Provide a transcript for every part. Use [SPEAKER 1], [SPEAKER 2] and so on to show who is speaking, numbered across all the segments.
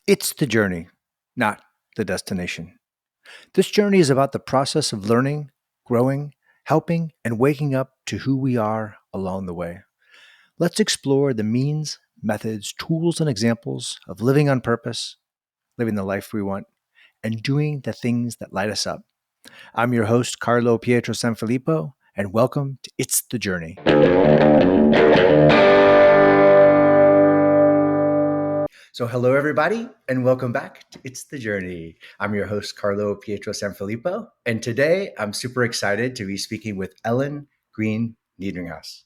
[SPEAKER 1] It's the journey, not the destination. This journey is about the process of learning, growing, helping, and waking up to who we are along the way. Let's explore the means, methods, tools, and examples of living on purpose, living the life we want, and doing the things that light us up. I'm your host, Carlo Sanfilippo, and welcome to It's the Journey. So, hello, everybody, and welcome back to It's the Journey. I'm your host, Carlo Sanfilippo, and today I'm super excited to be speaking with Ellen Green Niedringhaus.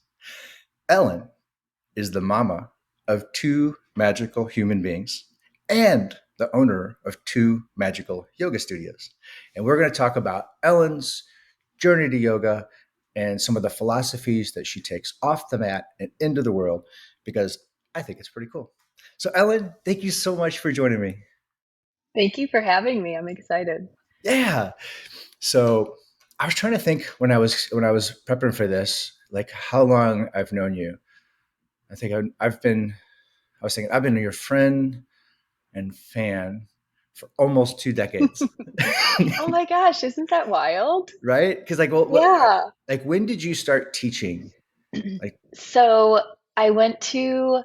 [SPEAKER 1] Ellen is the mama of two magical human beings and the owner of two magical yoga studios. And we're going to talk about Ellen's journey to yoga and some of the philosophies that she takes off the mat and into the world, because I think it's pretty cool. So, Ellen, thank you so much for joining me.
[SPEAKER 2] Thank you for having me. I'm excited.
[SPEAKER 1] Yeah. So, I was trying to think when I was prepping for this, like how long I've known you. I think I was thinking I've been your friend and fan for almost 2 decades.
[SPEAKER 2] Oh my gosh, isn't that wild?
[SPEAKER 1] Right? Because
[SPEAKER 2] Yeah.
[SPEAKER 1] like when did you start teaching? Like,
[SPEAKER 2] So I went to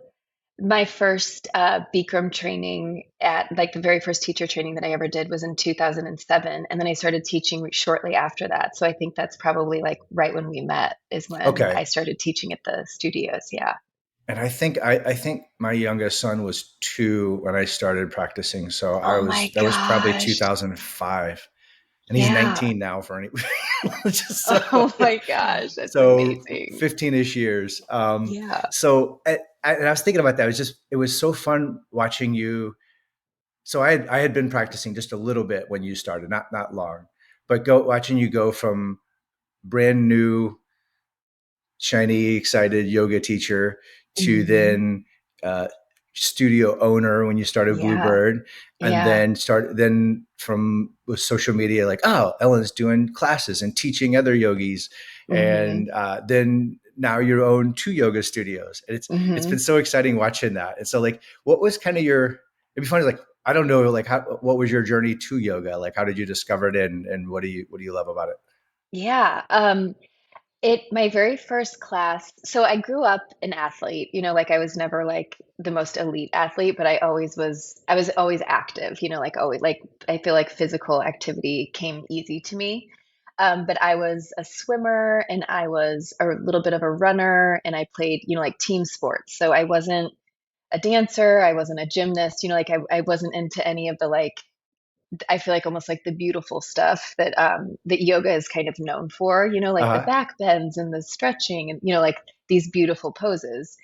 [SPEAKER 2] my first Bikram training at like the very first teacher training that I ever did was in 2007. And then I started teaching shortly after that. So I think that's probably like right when we met is when
[SPEAKER 1] okay.
[SPEAKER 2] I started teaching at the studios. Yeah.
[SPEAKER 1] And I think my youngest son was 2 when I started practicing. So
[SPEAKER 2] Oh my
[SPEAKER 1] that was probably
[SPEAKER 2] gosh.
[SPEAKER 1] 2005. And he's
[SPEAKER 2] Yeah.
[SPEAKER 1] 19 now for any just
[SPEAKER 2] Oh my gosh. That's
[SPEAKER 1] so
[SPEAKER 2] amazing.
[SPEAKER 1] 15-ish years.
[SPEAKER 2] Yeah.
[SPEAKER 1] So and I was thinking about that. It was so fun watching you. So I had been practicing just a little bit when you started, not long, but watching you go from brand new, shiny, excited yoga teacher to
[SPEAKER 2] Hmm.
[SPEAKER 1] then uh, studio owner when you started
[SPEAKER 2] Yeah.
[SPEAKER 1] Bluebird, and
[SPEAKER 2] Yeah.
[SPEAKER 1] then from with social media, like, oh, Ellen's doing classes and teaching other yogis,
[SPEAKER 2] Hmm.
[SPEAKER 1] and then now you own two yoga studios, and it's been
[SPEAKER 2] Hmm.
[SPEAKER 1] so exciting watching that. And so, like, what was kind of your? It'd be funny, like, I don't know, like, what was your journey to yoga? Like, how did you discover it, and what do you love about it?
[SPEAKER 2] Yeah. My very first class, so I grew up an athlete, like I was never like the most elite athlete, but I was always active, like always, like I feel like physical activity came easy to me. But I was a swimmer and I was a little bit of a runner and I played, like team sports. So I wasn't a dancer, I wasn't a gymnast, like I wasn't into any of the like I feel like almost like the beautiful stuff that yoga is kind of known for, like the
[SPEAKER 1] Uh,
[SPEAKER 2] back bends and the stretching and like these beautiful poses.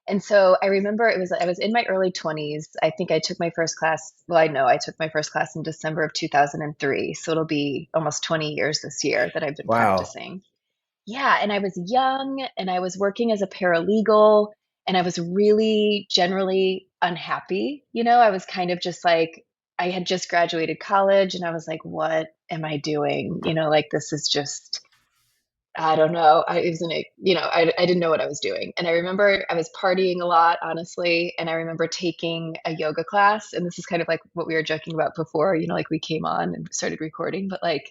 [SPEAKER 2] And so I remember I was in my early 20s. I think I took my first class. Well, I know I took my first class in December of 2003. So it'll be almost 20 years this year that I've been
[SPEAKER 1] wow.
[SPEAKER 2] practicing. Yeah, and I was young and I was working as a paralegal and I was really generally unhappy. I was kind of just like I had just graduated college and I was like, what am I doing? Like this is just I don't know. I it was an, I didn't know what I was doing. And I remember I was partying a lot, honestly, and I remember taking a yoga class and this is kind of like what we were joking about before, like we came on and started recording, but like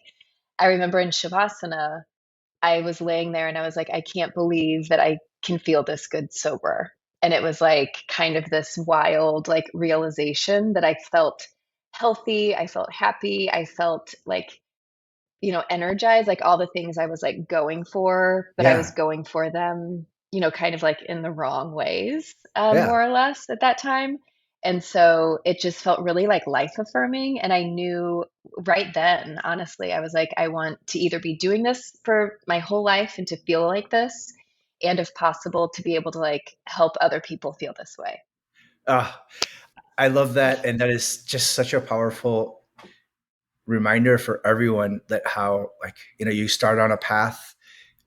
[SPEAKER 2] I remember in Shavasana I was laying there and I was like, I can't believe that I can feel this good sober. And it was like kind of this wild, like realization that I felt healthy. I felt happy. I felt like, energized, like all the things I was like going for, but I was
[SPEAKER 1] Yeah.
[SPEAKER 2] going for them, kind of like in the wrong ways,
[SPEAKER 1] Yeah.
[SPEAKER 2] more or less at that time. And so it just felt really like life affirming. And I knew right then, honestly, I was like, I want to either be doing this for my whole life and to feel like this, and if possible, to be able to like help other people feel this way.
[SPEAKER 1] Uh, I love that. And that is just such a powerful reminder for everyone that how, like, you start on a path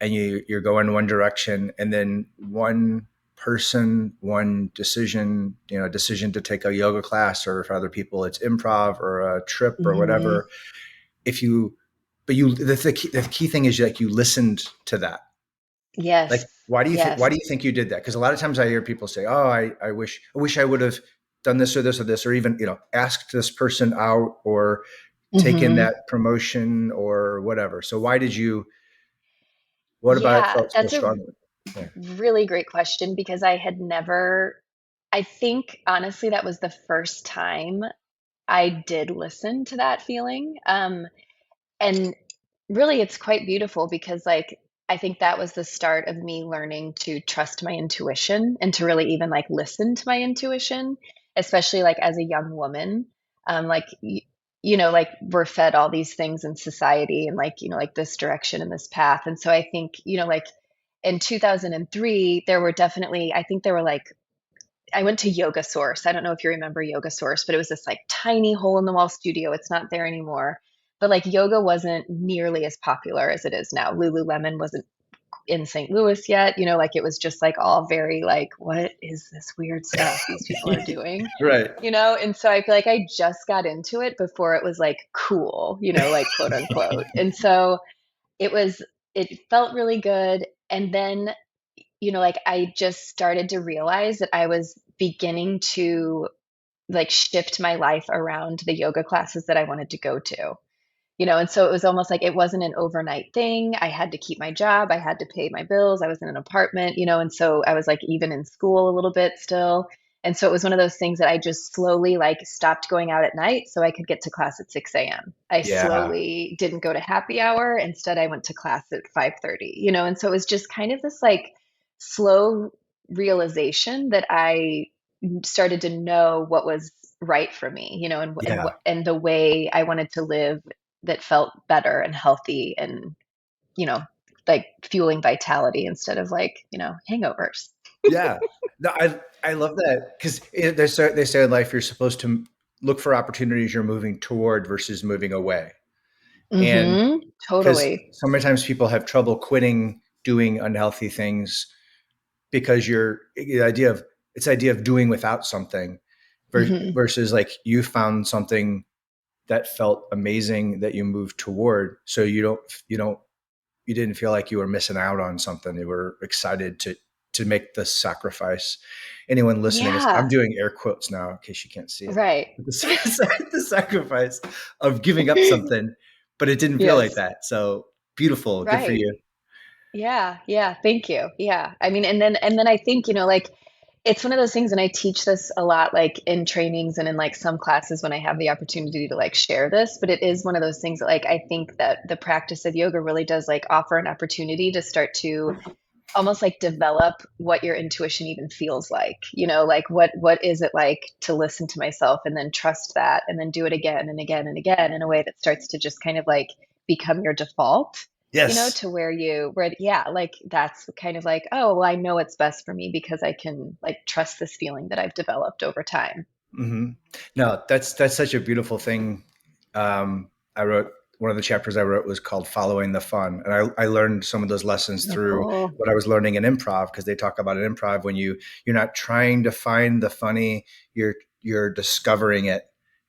[SPEAKER 1] and you're going one direction, and then one person, one decision, decision to take a yoga class, or for other people, it's improv or a trip or
[SPEAKER 2] Hmm.
[SPEAKER 1] whatever. If you, but you, the key thing is like you listened to that.
[SPEAKER 2] Yes.
[SPEAKER 1] Like, why do you think
[SPEAKER 2] Yes.
[SPEAKER 1] you did that? Because a lot of times I hear people say, "Oh, I wish I would have done this or this or this, or even, asked this person out or taken
[SPEAKER 2] Hmm.
[SPEAKER 1] that promotion or whatever. So what about it
[SPEAKER 2] Yeah,
[SPEAKER 1] felt so
[SPEAKER 2] that's a
[SPEAKER 1] strongly? Yeah.
[SPEAKER 2] really great question because I had never, I think honestly, that was the first time I did listen to that feeling. And really, it's quite beautiful because, like, I think that was the start of me learning to trust my intuition and to really even like listen to my intuition, especially like as a young woman. Like, like we're fed all these things in society and like, like this direction and this path. And so I think, like in 2003, there were definitely, I think there were like, I went to Yoga Source. I don't know if you remember Yoga Source, but it was this like tiny hole in the wall studio. It's not there anymore. But like yoga wasn't nearly as popular as it is now. Lululemon wasn't in St. Louis yet. Like it was just like all very like, what is this weird stuff these people are doing?
[SPEAKER 1] Right.
[SPEAKER 2] And so I feel like I just got into it before it was like cool, like quote unquote. And so it was, it felt really good. And then like I just started to realize that I was beginning to like shift my life around the yoga classes that I wanted to go to. And so it was almost like it wasn't an overnight thing. I had to keep my job, I had to pay my bills, I was in an apartment, and so I was like even in school a little bit still. And so it was one of those things that I just slowly like stopped going out at night so I could get to class at 6 a.m. I
[SPEAKER 1] Yeah.
[SPEAKER 2] slowly didn't go to happy hour. Instead, I went to class at 5:30, and so it was just kind of this like slow realization that I started to know what was right for me,
[SPEAKER 1] Yeah.
[SPEAKER 2] and the way I wanted to live that felt better and healthy and, you know, like fueling vitality instead of like, hangovers.
[SPEAKER 1] Yeah. No, I love that because they say in life you're supposed to look for opportunities you're moving toward versus moving away. And
[SPEAKER 2] Mhm.
[SPEAKER 1] because
[SPEAKER 2] Totally.
[SPEAKER 1] so many times people have trouble quitting doing unhealthy things because the idea of doing without something
[SPEAKER 2] Mhm.
[SPEAKER 1] versus like you found something that felt amazing that you moved toward. So you didn't feel like you were missing out on something. You were excited to make the sacrifice. Anyone listening, I'm
[SPEAKER 2] Yeah.
[SPEAKER 1] doing air quotes now in case you can't see it.
[SPEAKER 2] Right.
[SPEAKER 1] The sacrifice of giving up something, but it didn't feel like
[SPEAKER 2] Yes.
[SPEAKER 1] that. So beautiful. Good for
[SPEAKER 2] Right.
[SPEAKER 1] you.
[SPEAKER 2] Yeah. Yeah. Thank you. Yeah. I mean, and then I think, like it's one of those things, and I teach this a lot, like in trainings and in like some classes when I have the opportunity to like share this. But it is one of those things that like I think that the practice of yoga really does like offer an opportunity to start to almost like develop what your intuition even feels like. Like what is it like to listen to myself and then trust that and then do it again and again and again in a way that starts to just kind of like become your default.
[SPEAKER 1] Yes.
[SPEAKER 2] To where yeah, like that's kind of like, oh well, I know it's best for me because I can like trust this feeling that I've developed over time.
[SPEAKER 1] Hmm. No, that's such a beautiful thing. I wrote one of the chapters I wrote was called "Following the Fun," and I learned some of those lessons
[SPEAKER 2] Oh,
[SPEAKER 1] through
[SPEAKER 2] cool.
[SPEAKER 1] what I was learning in improv because they talk about an improv when you're not trying to find the funny, you're discovering it,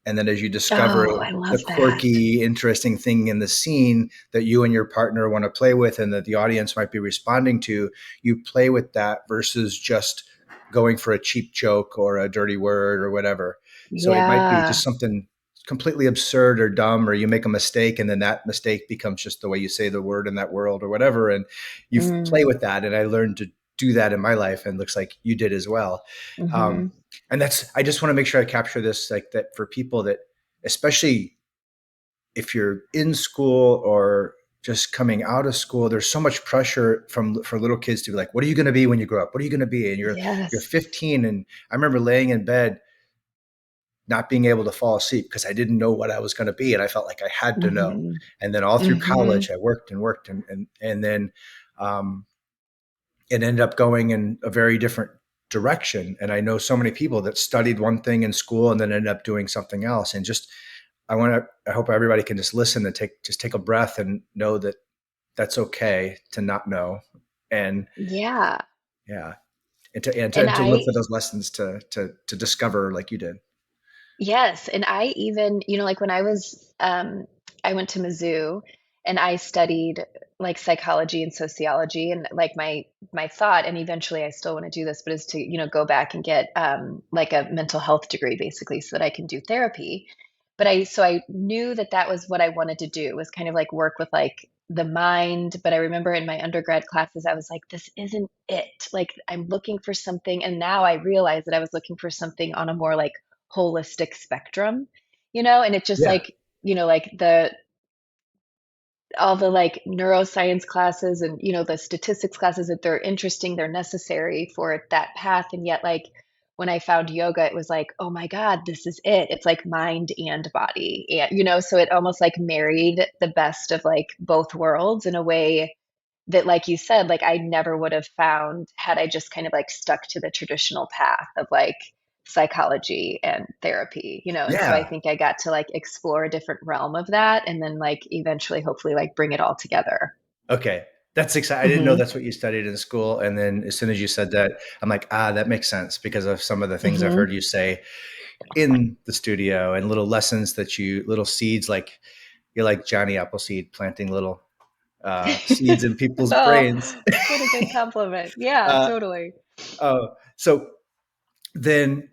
[SPEAKER 1] and then as you discover
[SPEAKER 2] Oh, I
[SPEAKER 1] the
[SPEAKER 2] love that.
[SPEAKER 1] quirky, interesting thing in the scene that you and your partner want to play with, and that the audience might be responding to, you play with that versus just going for a cheap joke or a dirty word or whatever. So it might be just
[SPEAKER 2] Yeah.
[SPEAKER 1] something completely absurd or dumb, or you make a mistake and then that mistake becomes just the way you say the word in that world or whatever. And you play
[SPEAKER 2] Mm.
[SPEAKER 1] with that. And I learned to do that in my life, and looks like you did as well. Um,
[SPEAKER 2] Hmm.
[SPEAKER 1] and I just want to make sure I capture this, like that for people that, especially if you're in school or just coming out of school, there's so much pressure for little kids to be like, what are you going to be when you grow up? What are you going to be? And you're
[SPEAKER 2] Yes.
[SPEAKER 1] 15. And I remember laying in bed not being able to fall asleep because I didn't know what I was going to be, and I felt like I had to know.
[SPEAKER 2] Hmm.
[SPEAKER 1] And then all through
[SPEAKER 2] Hmm.
[SPEAKER 1] college, I worked and worked, and then um, it ended up going in a very different direction. And I know so many people that studied one thing in school and then ended up doing something else. And just I hope everybody can just listen and take a breath and know that that's okay to not know, and
[SPEAKER 2] Yeah.
[SPEAKER 1] yeah, and
[SPEAKER 2] And
[SPEAKER 1] to look
[SPEAKER 2] I
[SPEAKER 1] for those lessons to discover like you did.
[SPEAKER 2] Yes, and I even, like when I was I went to Mizzou and I studied like psychology and sociology, and like my thought, and eventually I still want to do this, but is to, go back and get like a mental health degree basically so that I can do therapy. But I knew that that was what I wanted to do, was kind of like work with like the mind. But I remember in my undergrad classes, I was like, this isn't it. Like, I'm looking for something. And now I realize that I was looking for something on a more like holistic spectrum, and it just
[SPEAKER 1] Yeah.
[SPEAKER 2] like, like all the like neuroscience classes and the statistics classes, that they're interesting, they're necessary for that path. And yet, like, when I found yoga, it was like, oh my god, this is it. It's like mind and body, and so it almost like married the best of like both worlds in a way that, like you said, like I never would have found had I just kind of like stuck to the traditional path of like psychology and therapy, and so I
[SPEAKER 1] Yeah.
[SPEAKER 2] think I got to like explore a different realm of that, and then like eventually hopefully like bring it all together.
[SPEAKER 1] Okay. That's exciting. I didn't know
[SPEAKER 2] Hmm.
[SPEAKER 1] that's what you studied in school. And then as soon as you said that, I'm like, that makes sense because of some of the things I've
[SPEAKER 2] Hmm.
[SPEAKER 1] heard you say in the studio and little lessons little seeds, like you're like Johnny Appleseed planting little seeds in people's
[SPEAKER 2] Oh,
[SPEAKER 1] brains.
[SPEAKER 2] what a good compliment. Yeah,
[SPEAKER 1] uh,
[SPEAKER 2] totally.
[SPEAKER 1] so then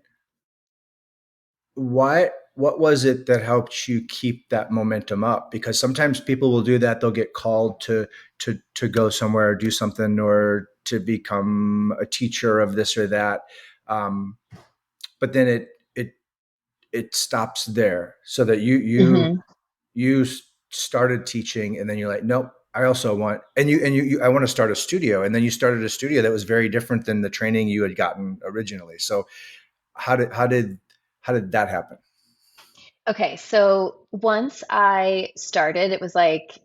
[SPEAKER 1] what was it that helped you keep that momentum up? Because sometimes people will do that, they'll get called to go somewhere or do something or to become a teacher of this or that, um, but then it it stops there, so that
[SPEAKER 2] Hmm.
[SPEAKER 1] you started teaching and then you're like, nope, I also want, and I want to start a studio, and then you started a studio that was very different than the training you had gotten originally. So how did that happen?
[SPEAKER 2] Okay, so once I started, it was like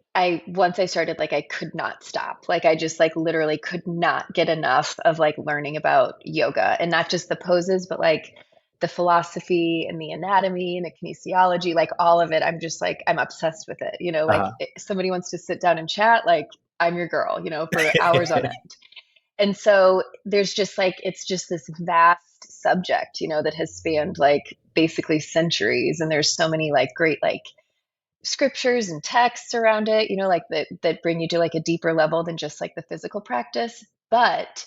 [SPEAKER 2] once I started, like I could not stop. Like I just like literally could not get enough of like learning about yoga, and not just the poses, but like the philosophy and the anatomy and the kinesiology, like all of it. I'm just like I'm obsessed with it. Like
[SPEAKER 1] Uh-huh.
[SPEAKER 2] if somebody wants to sit down and chat, like I'm your girl, for hours on end. And so there's just like it's just this vast subject, that has spanned like basically centuries, and there's so many like great like scriptures and texts around it, like that bring you to like a deeper level than just like the physical practice. But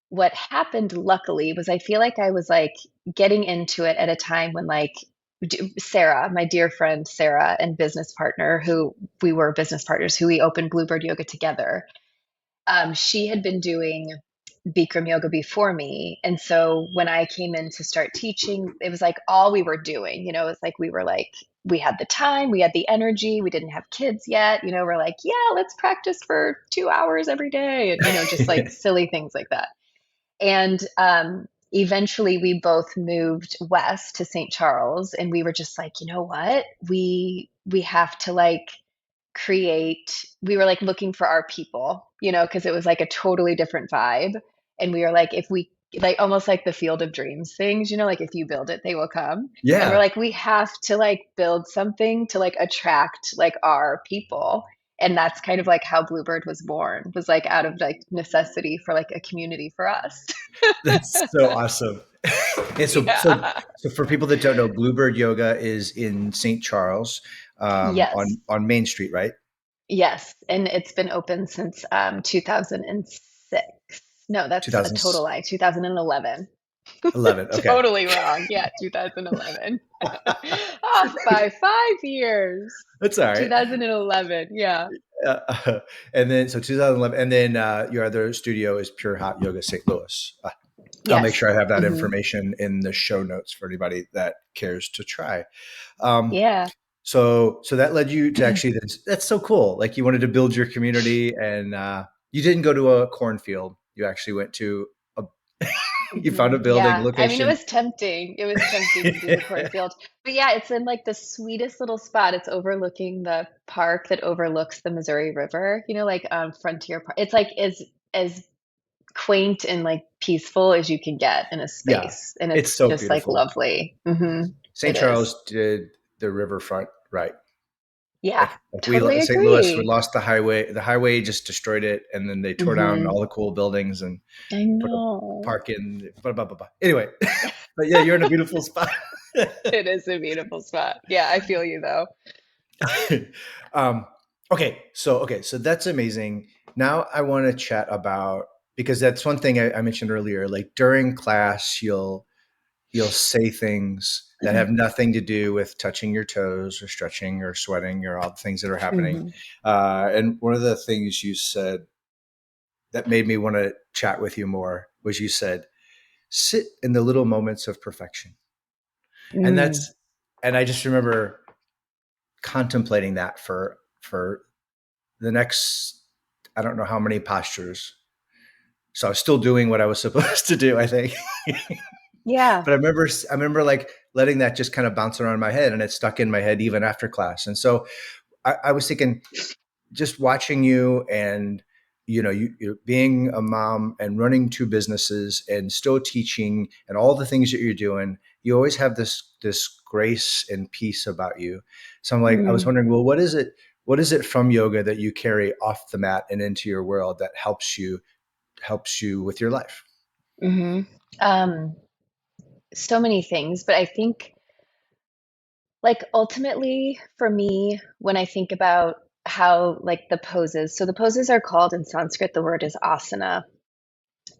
[SPEAKER 2] what happened luckily was I feel like I was like getting into it at a time when like Sarah, my dear friend Sarah and business partner, who we were business partners, who we opened Bluebird Yoga together. She had been doing Bikram yoga before me. And so when I came in to start teaching, it was like all we were doing, it was like we had the time, we had the energy, we didn't have kids yet, we're like, yeah, let's practice for 2 hours every day. And, just like silly things like that. And eventually we both moved west to St. Charles, and we were just like, you know what? We have to like create, we were like looking for our people, because it was like a totally different vibe. And we were like, if we like almost like the field of dreams things, like if you build it, they will come. And we're
[SPEAKER 1] Yeah,
[SPEAKER 2] like, we have to like build something to like attract like our people. And that's kind of like how Bluebird was born, was like out of like necessity for like a community for us.
[SPEAKER 1] that's so awesome. And
[SPEAKER 2] Yeah.
[SPEAKER 1] so for people that don't know, Bluebird Yoga is in St. Charles,
[SPEAKER 2] Yes.
[SPEAKER 1] on Main Street, right?
[SPEAKER 2] Yes. And it's been open since 2006. No, that's a total
[SPEAKER 1] 2011.
[SPEAKER 2] lie. 2011.
[SPEAKER 1] Okay.
[SPEAKER 2] Totally wrong. Yeah, 2011. Off by 5 years.
[SPEAKER 1] That's all right.
[SPEAKER 2] 2011. Yeah.
[SPEAKER 1] And then, so 2011, and then your other studio is Pure Hot Yoga St. Louis. I'll make
[SPEAKER 2] Yes.
[SPEAKER 1] sure I have that
[SPEAKER 2] Hmm.
[SPEAKER 1] information in the show notes for anybody that cares to try. Um,
[SPEAKER 2] Yeah.
[SPEAKER 1] so that led you to actually, that's so cool. Like you wanted to build your community, and you didn't go to a cornfield. You actually went to a, you found a building
[SPEAKER 2] Yeah. I mean, it
[SPEAKER 1] location.
[SPEAKER 2] was tempting. It was tempting to do the cornfield. But yeah, it's in like the sweetest little spot. It's overlooking the park that overlooks the Missouri River, like Frontier Park. It's like as quaint and like peaceful as you can get in a
[SPEAKER 1] Yeah,
[SPEAKER 2] space. And
[SPEAKER 1] it's
[SPEAKER 2] it's
[SPEAKER 1] so
[SPEAKER 2] just like
[SPEAKER 1] beautiful.
[SPEAKER 2] lovely.
[SPEAKER 1] St.
[SPEAKER 2] It is.
[SPEAKER 1] Charles did the riverfront right.
[SPEAKER 2] Yeah,
[SPEAKER 1] Like we
[SPEAKER 2] totally
[SPEAKER 1] St. Louis, we
[SPEAKER 2] agree.
[SPEAKER 1] lost the highway. The highway just destroyed it, and then they tore down
[SPEAKER 2] Hmm.
[SPEAKER 1] all the cool buildings and
[SPEAKER 2] I
[SPEAKER 1] put a
[SPEAKER 2] know.
[SPEAKER 1] park in. Blah, blah, blah, blah. Anyway, but yeah, you're in a beautiful spot.
[SPEAKER 2] It is a beautiful spot. Yeah, I feel you though.
[SPEAKER 1] um, Okay, so that's amazing. Now I want to chat about, because that's one thing I mentioned earlier. Like during class, you'll say things that have nothing to do with touching your toes or stretching or sweating or all the things that are happening.
[SPEAKER 2] Hmm.
[SPEAKER 1] And one of the things you said that made me want to chat with you more was you said, sit in the little moments of perfection. And
[SPEAKER 2] Mm.
[SPEAKER 1] that's, and I just remember contemplating that for the next, I don't know how many postures. So I was still doing what I was supposed to do, I think.
[SPEAKER 2] Yeah.
[SPEAKER 1] But I remember like letting that just kind of bounce around my head, and it stuck in my head even after class. And so I was thinking, just watching you, and you're being a mom and running two businesses and still teaching and all the things that you're doing, you always have this grace and peace about you. So I was
[SPEAKER 2] Mm.
[SPEAKER 1] wondering, well, what is it from yoga that you carry off the mat and into your world that helps you with your life?
[SPEAKER 2] Hmm. Um, so many things, but I think like ultimately for me, when I think about how like the poses, so the poses are called in Sanskrit, the word is asana.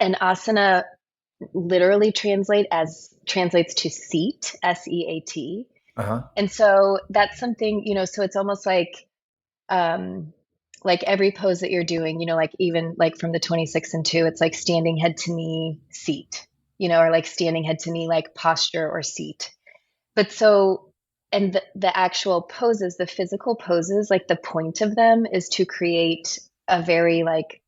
[SPEAKER 2] And asana literally translates to seat, seat.
[SPEAKER 1] Uh-huh.
[SPEAKER 2] And so that's something, so it's almost um like every pose that you're doing, like even like from the 26 and 2, it's like standing head to knee seat, or like standing head to knee like posture or seat. But so, and the actual poses, the physical poses, like the point of them is to create a very like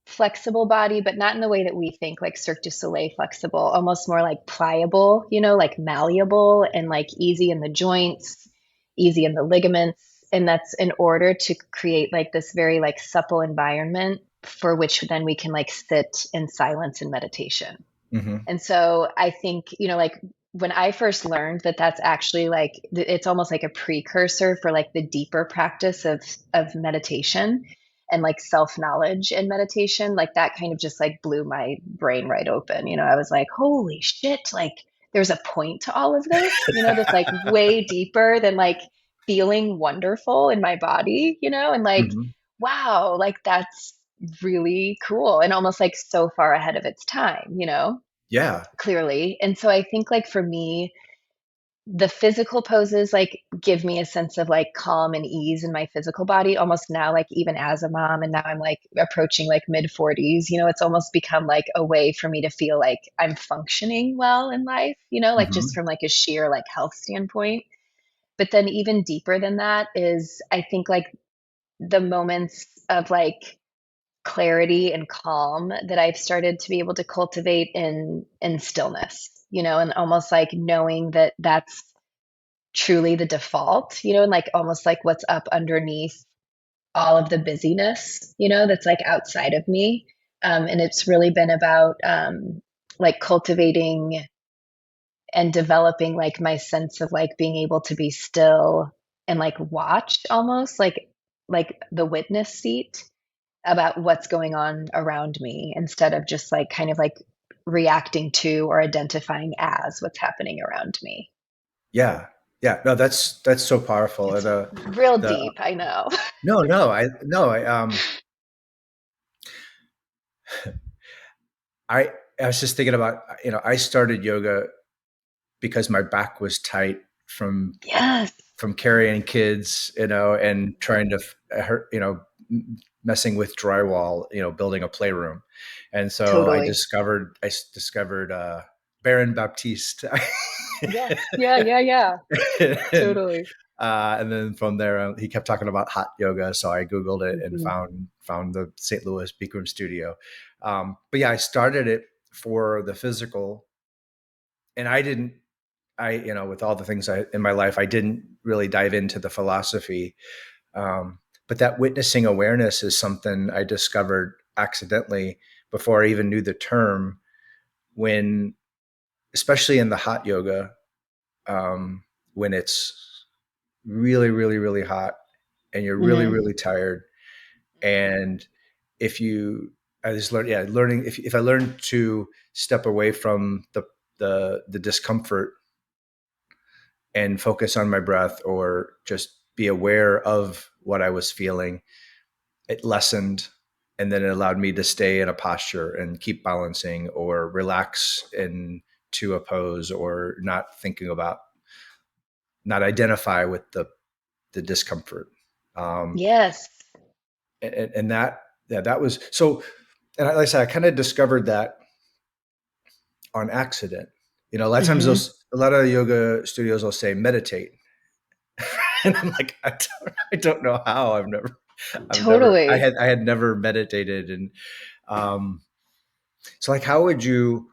[SPEAKER 2] flexible body, but not in the way that we think, like Cirque du Soleil flexible, almost more like pliable, like malleable and like easy in the joints, easy in the ligaments. And that's in order to create like this very like supple environment for which then we can like sit in silence and meditation.
[SPEAKER 1] Hmm.
[SPEAKER 2] And so I think, like when I first learned that that's actually like it's almost like a precursor for like the deeper practice of meditation and like self-knowledge and meditation, like that kind of just like blew my brain right open. I was like, "Holy shit, like there's a point to all of this, that's like way deeper than like feeling wonderful in my body, and like
[SPEAKER 1] Hmm.
[SPEAKER 2] wow, like that's really cool and almost like so far ahead of its time,
[SPEAKER 1] Yeah.
[SPEAKER 2] clearly. And so I think like for me, the physical poses like give me a sense of like calm and ease in my physical body almost now, like even as a mom, and now I'm like approaching like mid 40s, it's almost become like a way for me to feel like I'm functioning well in life, like just
[SPEAKER 1] Hmm.
[SPEAKER 2] from like a sheer like health standpoint. But then even deeper than that is I think like the moments of like clarity and calm that I've started to be able to cultivate in stillness, and almost like knowing that that's truly the default, and like almost like what's up underneath all of the busyness, that's like outside of me. And it's really been about like cultivating and developing like my sense of like being able to be still and like watch almost like the witness seat about what's going on around me instead of just like kind of like reacting to or identifying as what's happening around me.
[SPEAKER 1] Yeah. Yeah. No, that's so powerful.
[SPEAKER 2] It's
[SPEAKER 1] The
[SPEAKER 2] real
[SPEAKER 1] the
[SPEAKER 2] deep, I know.
[SPEAKER 1] no, no, I no, I I was just thinking about, I started yoga because my back was tight
[SPEAKER 2] Yes,
[SPEAKER 1] from carrying kids, and trying to messing with drywall, building a playroom. And so
[SPEAKER 2] totally.
[SPEAKER 1] I discovered Baron Baptiste.
[SPEAKER 2] Yes. Yeah, yeah, yeah.
[SPEAKER 1] and
[SPEAKER 2] Totally.
[SPEAKER 1] and then from there, he kept talking about hot yoga, so I googled it and
[SPEAKER 2] Mhm.
[SPEAKER 1] found the St. Louis Bikram studio. But yeah, I started it for the physical, and I didn't. With all the things in my life, I didn't really dive into the philosophy. But that witnessing awareness is something I discovered accidentally before I even knew the term. When, especially in the hot yoga, um, when it's really, really, really hot and you're really,
[SPEAKER 2] Mhm.
[SPEAKER 1] really tired. And if you, I just learned, yeah, learning, if I learn to step away from the discomfort and focus on my breath, or just be aware of what I was feeling, it lessened. And then it allowed me to stay in a posture and keep balancing or relax into a pose or not thinking about, not identify with the discomfort. Um,
[SPEAKER 2] Yes.
[SPEAKER 1] and that, yeah, that was so. And like I said, I kind of discovered that on accident. You know, a lot of times
[SPEAKER 2] Hmm.
[SPEAKER 1] a lot of yoga studios will say meditate, and I'm like, I don't know how.
[SPEAKER 2] Totally.
[SPEAKER 1] I had never meditated, and um, so like, how would you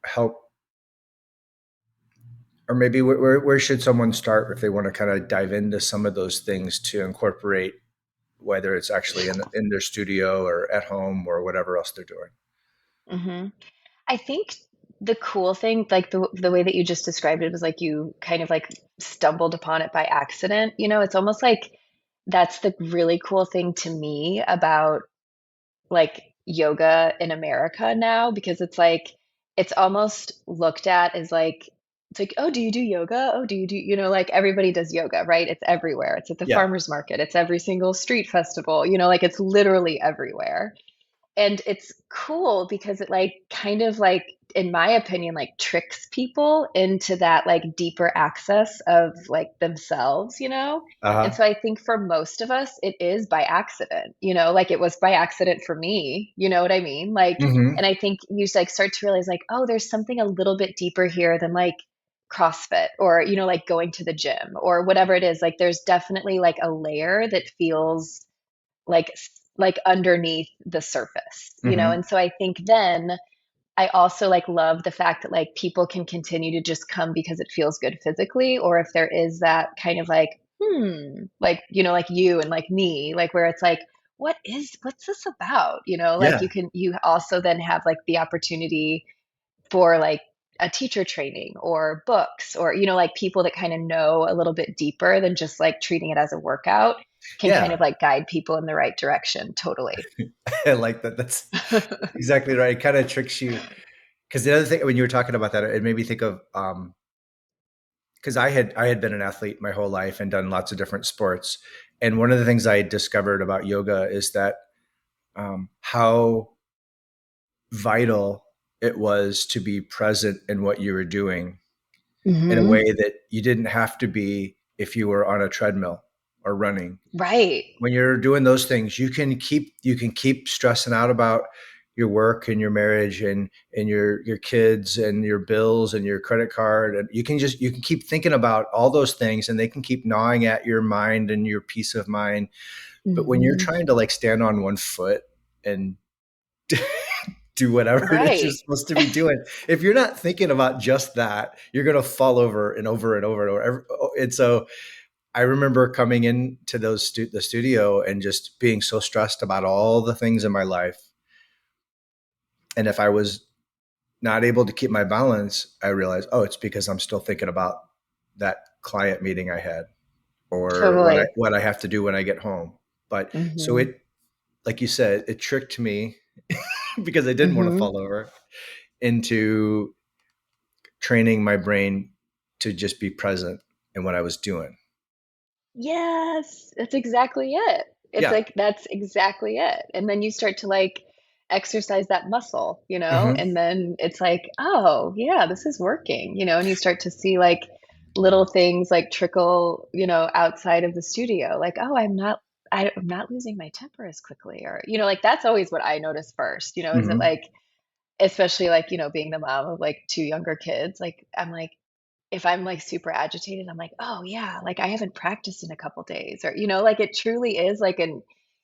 [SPEAKER 1] help, or maybe where should someone start if they want to kind of dive into some of those things to incorporate, whether it's actually in their studio or at home or whatever else they're doing.
[SPEAKER 2] Hmm. I think the cool thing, like the way that you just described it, was like you kind of like stumbled upon it by accident. You know, it's almost like that's the really cool thing to me about like yoga in America now, because it's like it's almost looked at as like it's like, oh, do you do yoga? Oh, do you do, like everybody does yoga, right? It's everywhere. It's at the
[SPEAKER 1] Yeah.
[SPEAKER 2] farmers market. It's every single street festival, like it's literally everywhere. And it's cool because it like kind of like, in my opinion, like tricks people into that like deeper access of like themselves.
[SPEAKER 1] Uh
[SPEAKER 2] And
[SPEAKER 1] huh.
[SPEAKER 2] so I think for most of us it is by accident, like it was by accident for me, you know what I mean? Like,
[SPEAKER 1] Hmm.
[SPEAKER 2] and I think you like start to realize like, oh, there's something a little bit deeper here than like CrossFit, or like going to the gym or whatever it is. Like there's definitely like a layer that feels like like underneath the surface,
[SPEAKER 1] Hmm.
[SPEAKER 2] and so I think then I also like love the fact that like people can continue to just come because it feels good physically, or if there is that kind of like like like you and like me, like where it's like what's this about, like
[SPEAKER 1] Yeah.
[SPEAKER 2] you also then have like the opportunity for like a teacher training or books, or like people that kind of know a little bit deeper than just like treating it as a workout, can kind
[SPEAKER 1] Yeah.
[SPEAKER 2] of like guide people in the right direction. Totally.
[SPEAKER 1] I like that. That's exactly right. It kind of tricks you. Because the other thing, when you were talking about that, it made me think of, because I had been an athlete my whole life and done lots of different sports, and one of the things I discovered about yoga is that how vital it was to be present in what you were doing in a
[SPEAKER 2] Hmm.
[SPEAKER 1] way that you didn't have to be if you were on a treadmill or running.
[SPEAKER 2] Right.
[SPEAKER 1] When you're doing those things, you can keep stressing out about your work and your marriage and your kids and your bills and your credit card, and you can keep thinking about all those things, and they can keep gnawing at your mind and your peace of mind. But when you're
[SPEAKER 2] Hmm.
[SPEAKER 1] trying to like stand on one foot and do whatever it is you're
[SPEAKER 2] Right.
[SPEAKER 1] supposed to be doing, if you're not thinking about just that, you're going to fall over and over and over and over. And so I remember coming into the studio and just being so stressed about all the things in my life. And if I was not able to keep my balance, I realized, oh, it's because I'm still thinking about that client meeting I had or
[SPEAKER 2] Totally.
[SPEAKER 1] what I have to do when I get home. But so
[SPEAKER 2] Hmm.
[SPEAKER 1] it, like you said, it tricked me because I didn't want to
[SPEAKER 2] Hmm.
[SPEAKER 1] fall over into training my brain to just be present in what I was doing.
[SPEAKER 2] Yes, that's exactly it. It's
[SPEAKER 1] Yeah.
[SPEAKER 2] like that's exactly it. And then you start to like exercise that muscle,
[SPEAKER 1] Hmm.
[SPEAKER 2] and then it's like, oh, yeah, this is working, and you start to see like little things like trickle, outside of the studio. Like, oh, I'm not losing my temper as quickly, or like that's always what I notice first, is it
[SPEAKER 1] Hmm.
[SPEAKER 2] like, especially like, being the mom of like two younger kids, like I'm like, if I'm like super agitated, I'm like, "Oh yeah, like I haven't practiced in a couple days," or like it truly is like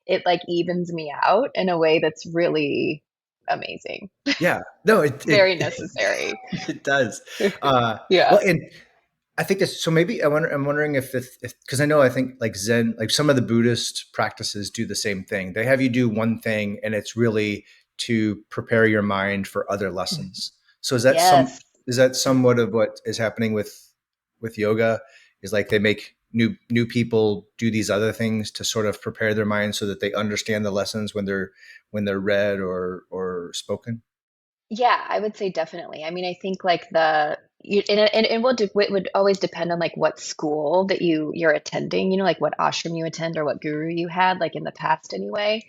[SPEAKER 2] it like evens me out in a way that's really amazing.
[SPEAKER 1] Yeah. No,
[SPEAKER 2] Very necessary.
[SPEAKER 1] it does. Uh,
[SPEAKER 2] Yeah.
[SPEAKER 1] well, and I think that's so. Maybe I'm wondering if because I know I think like Zen, like some of the Buddhist practices do the same thing. They have you do one thing, and it's really to prepare your mind for other lessons. So
[SPEAKER 2] Yes.
[SPEAKER 1] is that somewhat of what is happening with yoga? Is like they make new people do these other things to sort of prepare their mind so that they understand the lessons when they're read or spoken.
[SPEAKER 2] Yeah, I would say definitely. I mean, I think like it would always depend on like what school that you're attending, like what ashram you attend or what guru you had, like in the past anyway.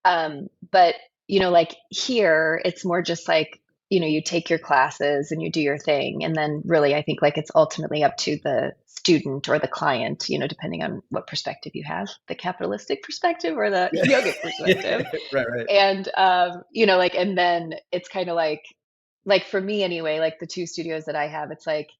[SPEAKER 2] But like here, it's more just like, you take your classes and you do your thing. And then really, I think like it's ultimately up to the student or the client, depending on what perspective you have, the capitalistic perspective or the
[SPEAKER 1] Yeah.
[SPEAKER 2] yogic perspective.
[SPEAKER 1] Right, right.
[SPEAKER 2] And like and then it's kind of like for me anyway, like the two studios that I have, it's like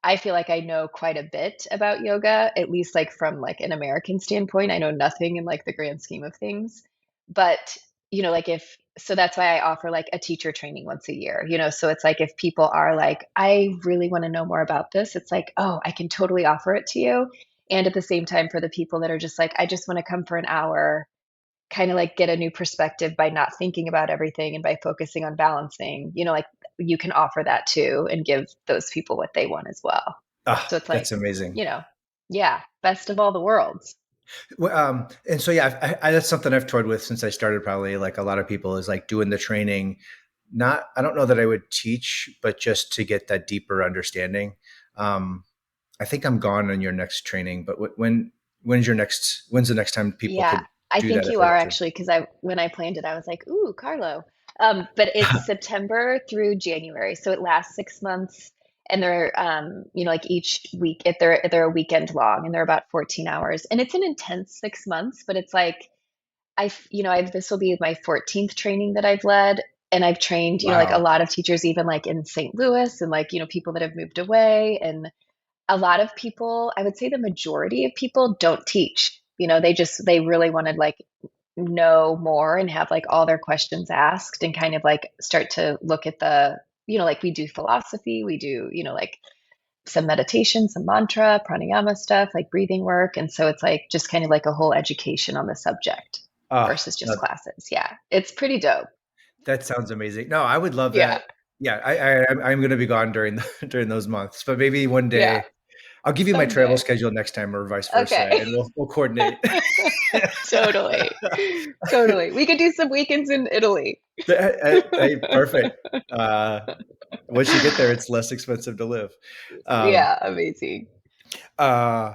[SPEAKER 2] I feel like I know quite a bit about yoga, at least like from like an American standpoint. I know nothing in like the grand scheme of things. But like if so that's why I offer like a teacher training once a year, so it's like if people are like, I really want to know more about this, it's like, oh, I can totally offer it to you. And at the same time, for the people that are just like, I just want to come for an hour, kind of like get a new perspective by not thinking about everything and by focusing on balancing, like you can offer that too and give those people what they want as well.
[SPEAKER 1] Ah,
[SPEAKER 2] So it's like,
[SPEAKER 1] that's amazing.
[SPEAKER 2] you know, yeah, best of all the worlds.
[SPEAKER 1] Well, and so yeah, that's something I've toyed with since I started. Probably like a lot of people is like doing the training. Not, I don't know that I would teach, but just to get that deeper understanding. Um, I think I'm gone on your next training, but when's the next time people
[SPEAKER 2] Yeah,
[SPEAKER 1] could
[SPEAKER 2] I
[SPEAKER 1] do that
[SPEAKER 2] think
[SPEAKER 1] if
[SPEAKER 2] you
[SPEAKER 1] they
[SPEAKER 2] are
[SPEAKER 1] want to?
[SPEAKER 2] actually because I when I planned it, I was like, ooh, Carlo. But it's September through January, so it lasts 6 months, and they're like each week, if they're a weekend long, and they're about 14 hours, and it's an intense 6 months, but it's like I've this will be my 14th training that I've led, and I've trained like a
[SPEAKER 1] Wow.
[SPEAKER 2] lot of teachers, even like in St. Louis, and like people that have moved away, and a lot of people, I would say the majority of people don't teach. They really want to like know more and have like all their questions asked and kind of like start to look at like we do philosophy, we do, like some meditation, some mantra, pranayama stuff, like breathing work. And so it's like just kind of like a whole education on the subject
[SPEAKER 1] Ah,
[SPEAKER 2] versus just
[SPEAKER 1] no,
[SPEAKER 2] classes. Yeah, it's pretty dope.
[SPEAKER 1] that sounds amazing. No, I would love
[SPEAKER 2] Yeah,
[SPEAKER 1] that. Yeah, I'm going to be gone during during those months, but maybe one
[SPEAKER 2] yeah,
[SPEAKER 1] day I'll give you my travel
[SPEAKER 2] someday.
[SPEAKER 1] schedule next time, or vice versa,
[SPEAKER 2] Okay.
[SPEAKER 1] and we'll coordinate.
[SPEAKER 2] Totally. Totally. We could do some weekends in Italy.
[SPEAKER 1] Perfect. Uh, Once you get there, it's less expensive to live. Um,
[SPEAKER 2] Yeah, amazing.
[SPEAKER 1] uh,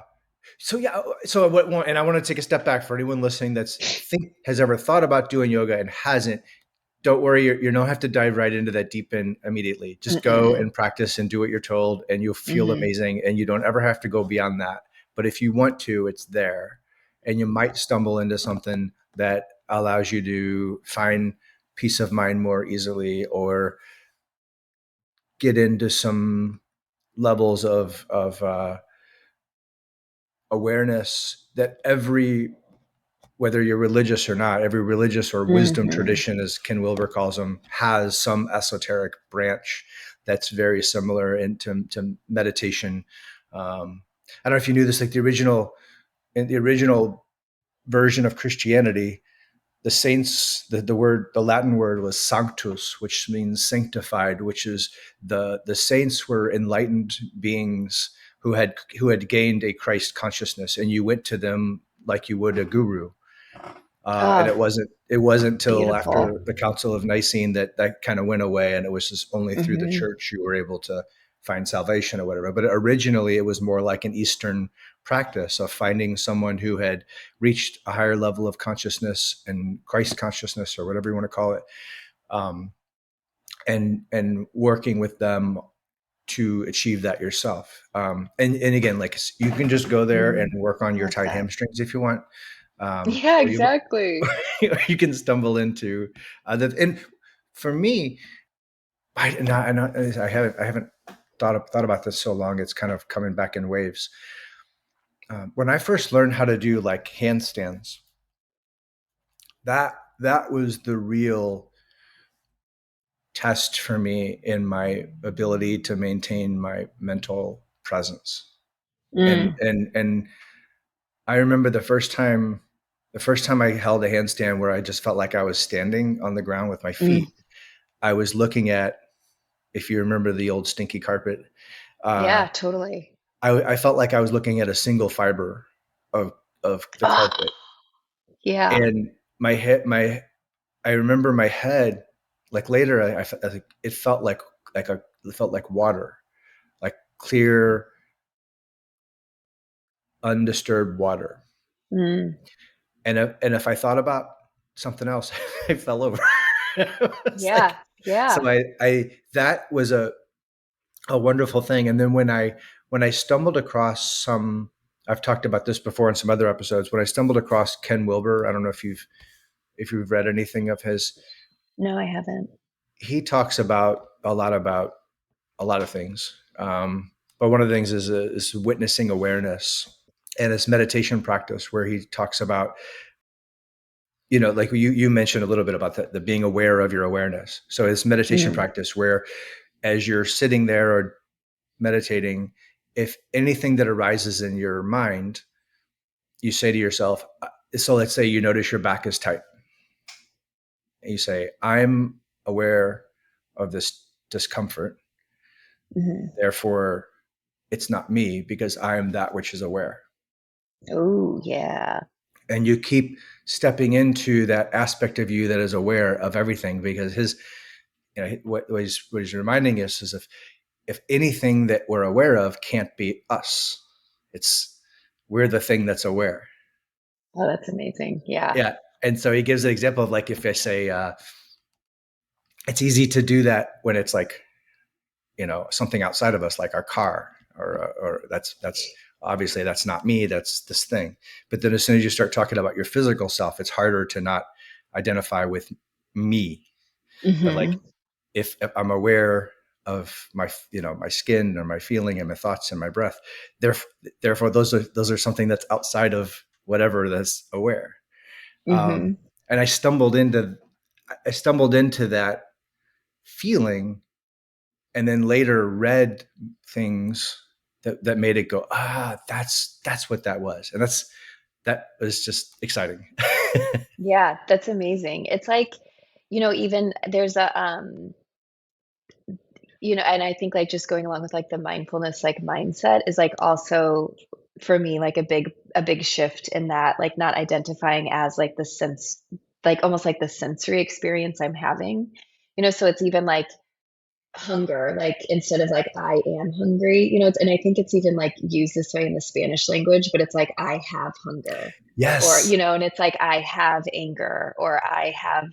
[SPEAKER 1] so yeah, so and I want to take a step back for anyone listening has ever thought about doing yoga and hasn't. Don't worry, you don't have to dive right into that deep end immediately. Just go
[SPEAKER 2] Mm-mm.
[SPEAKER 1] and practice and do what you're told, and you'll feel
[SPEAKER 2] Hmm.
[SPEAKER 1] amazing. And you don't ever have to go beyond that. But if you want to, it's there, and you might stumble into something that allows you to find peace of mind more easily, or get into some levels of awareness that every whether you're religious or not, every religious or wisdom
[SPEAKER 2] Hmm.
[SPEAKER 1] tradition, as Ken Wilber calls them, has some esoteric branch that's very similar to meditation. I don't know if you knew this, like in the original version of Christianity, the saints, the Latin word was sanctus, which means sanctified, which is the saints were enlightened beings who had gained a Christ consciousness, and you went to them like you would a guru. And
[SPEAKER 2] Oh,
[SPEAKER 1] it wasn't till
[SPEAKER 2] beautiful.
[SPEAKER 1] after the Council of Nicene that kind of went away, and it was just only through the
[SPEAKER 2] Hmm.
[SPEAKER 1] church you were able to find salvation or whatever. But originally, it was more like an Eastern practice of finding someone who had reached a higher level of consciousness and Christ consciousness or whatever you want to call it, um, and working with them to achieve that yourself. And again, like you can just go there and
[SPEAKER 2] Mm,
[SPEAKER 1] work on
[SPEAKER 2] I
[SPEAKER 1] your
[SPEAKER 2] love
[SPEAKER 1] tight
[SPEAKER 2] that.
[SPEAKER 1] hamstrings if you want,
[SPEAKER 2] Yeah,
[SPEAKER 1] or you
[SPEAKER 2] exactly.
[SPEAKER 1] you can stumble into and for me, I haven't thought about this so long. It's kind of coming back in waves. When I first learned how to do like handstands, that was the real test for me in my ability to maintain my mental presence. And
[SPEAKER 2] Mm,
[SPEAKER 1] and and I remember the first time I held a handstand where I just felt like I was standing on the ground with my
[SPEAKER 2] mm.
[SPEAKER 1] feet. I was looking at, if you remember the old stinky carpet, uh,
[SPEAKER 2] Yeah, totally.
[SPEAKER 1] I felt like I was looking at a single fiber of of the
[SPEAKER 2] Oh,
[SPEAKER 1] carpet,
[SPEAKER 2] yeah.
[SPEAKER 1] and my head, I remember my head. like later, it felt like a it felt like water, like clear, undisturbed water.
[SPEAKER 2] Mm.
[SPEAKER 1] And if I thought about something else, I fell over. It's
[SPEAKER 2] Yeah.
[SPEAKER 1] like, so
[SPEAKER 2] Yeah.
[SPEAKER 1] I that was a wonderful thing. And then when I stumbled across some, I've talked about this before in some other episodes. When I stumbled across Ken Wilber, I don't know if you've read anything of his.
[SPEAKER 2] No, I haven't.
[SPEAKER 1] He talks about a lot of things. But one of the things is witnessing awareness and this meditation practice where he talks about, like you mentioned a little bit about the being aware of your awareness. So it's meditation
[SPEAKER 2] Mm.
[SPEAKER 1] practice where as you're sitting there or meditating, if anything that arises in your mind, you say to yourself, so let's say you notice your back is tight. And you say, I'm aware of this discomfort.
[SPEAKER 2] Hmm.
[SPEAKER 1] Therefore, it's not me because I am that which is aware.
[SPEAKER 2] Oh, yeah.
[SPEAKER 1] And you keep stepping into that aspect of you that is aware of everything because what he's reminding us is if anything that we're aware of can't be us, it's we're the thing that's aware.
[SPEAKER 2] Oh, that's amazing. Yeah.
[SPEAKER 1] Yeah. And so he gives an example of like if I say it's easy to do that when it's like something outside of us like our car or that's obviously that's not me, that's this thing. But then as soon as you start talking about your physical self, it's harder to not identify with me. But like
[SPEAKER 2] Hmm.
[SPEAKER 1] if I'm aware of my my skin or my feeling and my thoughts and my breath, therefore, those are something that's outside of whatever that's aware. um,
[SPEAKER 2] Hmm.
[SPEAKER 1] and I stumbled into that feeling, and then later read things that made it go, that's what that was, and that was just exciting.
[SPEAKER 2] Yeah, that's amazing. It's like, even there's and I think like just going along with like the mindfulness like mindset is like also for me like a big shift in that like not identifying as like the sense like almost like the sensory experience I'm having. So it's even like hunger, like instead of like I am hungry, and I think it's even like used this way in the Spanish language, but it's like I have hunger, or
[SPEAKER 1] Yes,
[SPEAKER 2] and it's like I have anger or I have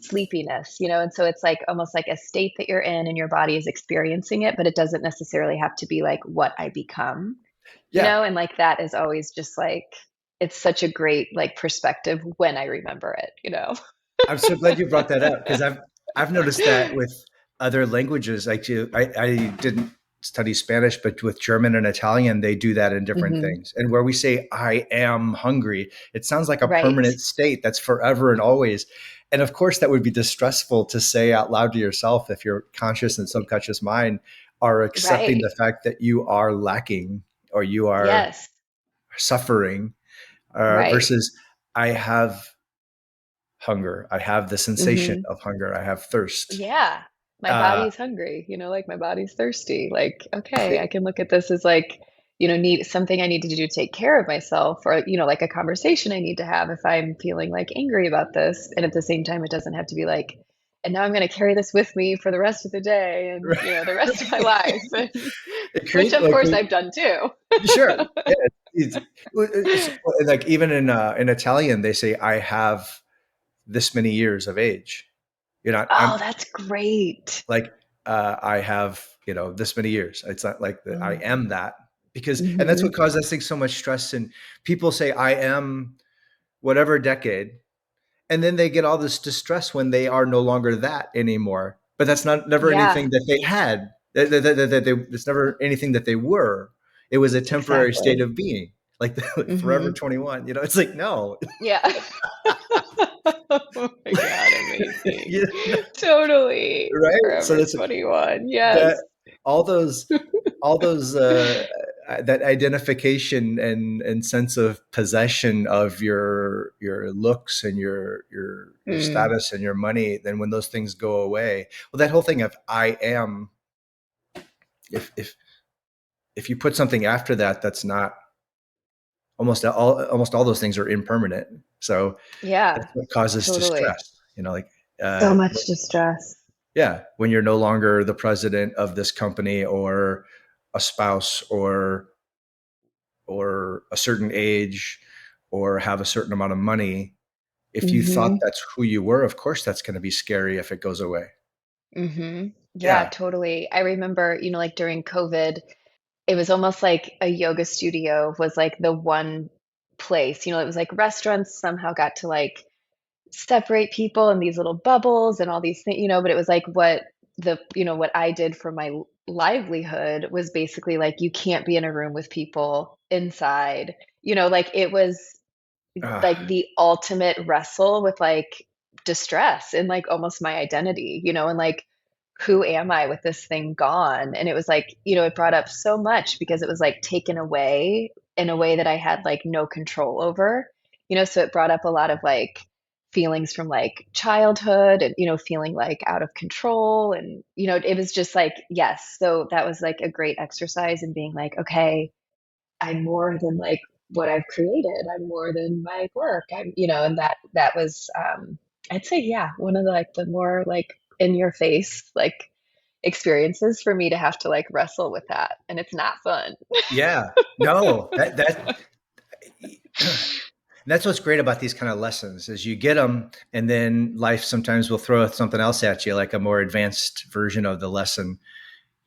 [SPEAKER 2] sleepiness, and so it's like almost like a state that you're in and your body is experiencing it, but it doesn't necessarily have to be like what I become,
[SPEAKER 1] yeah.
[SPEAKER 2] and like that is always just like it's such a great like perspective when I remember it.
[SPEAKER 1] I'm so glad you brought that up because I've noticed that with other languages. Like I didn't study Spanish, but with German and Italian, they do that in different
[SPEAKER 2] Hmm.
[SPEAKER 1] things. And where we say "I am hungry," it sounds like a
[SPEAKER 2] Right.
[SPEAKER 1] permanent state that's forever and always. And of course, that would be distressful to say out loud to yourself if your conscious and subconscious mind are accepting
[SPEAKER 2] Right.
[SPEAKER 1] the fact that you are lacking or you are
[SPEAKER 2] Yes.
[SPEAKER 1] suffering,
[SPEAKER 2] Right.
[SPEAKER 1] versus I have hunger. I have the sensation
[SPEAKER 2] Hmm.
[SPEAKER 1] of hunger. I have thirst.
[SPEAKER 2] Yeah. My
[SPEAKER 1] Uh,
[SPEAKER 2] body's hungry, like my body's thirsty. Like, okay, I can look at this as like, need something I need to do to take care of myself, or, like a conversation I need to have if I'm feeling like angry about this. And at the same time, it doesn't have to be like, and now I'm going to carry this with me for the rest of the day and, the rest of my life. And,
[SPEAKER 1] it
[SPEAKER 2] which
[SPEAKER 1] creates
[SPEAKER 2] of
[SPEAKER 1] like
[SPEAKER 2] course I've done too.
[SPEAKER 1] sure, yeah, like even in Italian they say I have this many years of age.
[SPEAKER 2] Oh,
[SPEAKER 1] I'm
[SPEAKER 2] that's great.
[SPEAKER 1] like I have this many years. It's not like that I am that because, and that's what
[SPEAKER 2] Mm-hmm.
[SPEAKER 1] causes I think so much stress. And people say I am whatever decade, and then they get all this distress when they are no longer that anymore. But that's not never
[SPEAKER 2] Yeah,
[SPEAKER 1] anything that they had. It's never anything that they were. It was a temporary state
[SPEAKER 2] exactly.
[SPEAKER 1] of being, like like Forever
[SPEAKER 2] Hmm.
[SPEAKER 1] 21. It's like no,
[SPEAKER 2] Yeah. Oh my God, amazing.
[SPEAKER 1] you know,
[SPEAKER 2] Totally.
[SPEAKER 1] right? So
[SPEAKER 2] Forever
[SPEAKER 1] that's
[SPEAKER 2] 21.
[SPEAKER 1] that
[SPEAKER 2] Yes.
[SPEAKER 1] all those that identification and sense of possession of your looks and your
[SPEAKER 2] Mm.
[SPEAKER 1] status and your money, then when those things go away, well, that whole thing of I am, if if you put something after that, that's not, almost all those things are impermanent. So
[SPEAKER 2] Yeah,
[SPEAKER 1] that's what causes
[SPEAKER 2] totally.
[SPEAKER 1] distress, like
[SPEAKER 2] So much distress.
[SPEAKER 1] Yeah, when you're no longer the president of this company or a spouse or a certain age or have a certain amount of money, if you thought
[SPEAKER 2] Mhm.
[SPEAKER 1] that's who you were, of course that's going to be scary if it goes away.
[SPEAKER 2] Mhm. Yeah,
[SPEAKER 1] Yeah.
[SPEAKER 2] totally. I remember, like during COVID, it was almost like a yoga studio was like the one place. It was like restaurants somehow got to like separate people in these little bubbles and all these things, but it was like what I did for my livelihood was basically like you can't be in a room with people inside. Like it was like
[SPEAKER 1] Ah,
[SPEAKER 2] the ultimate wrestle with like distress and like almost my identity, and like who am I with this thing gone? And it was like, it brought up so much because it was like taken away in a way that I had like no control over, so it brought up a lot of like feelings from like childhood and, feeling like out of control. And, it was just like, yes. So that was like a great exercise in being like, okay, I'm more than like what I've created. I'm more than my work. And that was, I'd say, yeah, one of the like the more like in your face like experiences for me to have to like wrestle with that, and it's not fun.
[SPEAKER 1] yeah. No, that's what's great about these kind of lessons is you get them and then life sometimes will throw something else at you like a more advanced version of the lesson,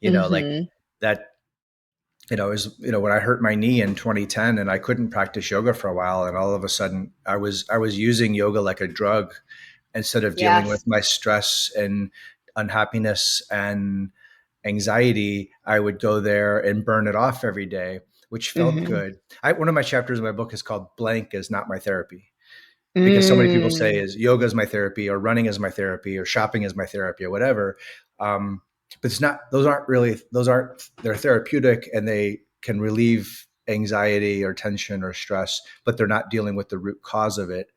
[SPEAKER 1] like
[SPEAKER 2] Hmm.
[SPEAKER 1] that. Is when I hurt my knee in 2010 and I couldn't practice yoga for a while, and all of a sudden I was using yoga like a drug instead of dealing
[SPEAKER 2] Yes.
[SPEAKER 1] with my stress and unhappiness and anxiety. I would go there and burn it off every day, which felt
[SPEAKER 2] Hmm.
[SPEAKER 1] good. One of my chapters in my book is called "Blank is Not My Therapy," because so many people say
[SPEAKER 2] Mm,
[SPEAKER 1] is yoga is my therapy or running is my therapy or shopping is my therapy or whatever. Um, but it's not, those aren't, they're therapeutic and they can relieve anxiety or tension or stress, but they're not dealing with the root cause of it.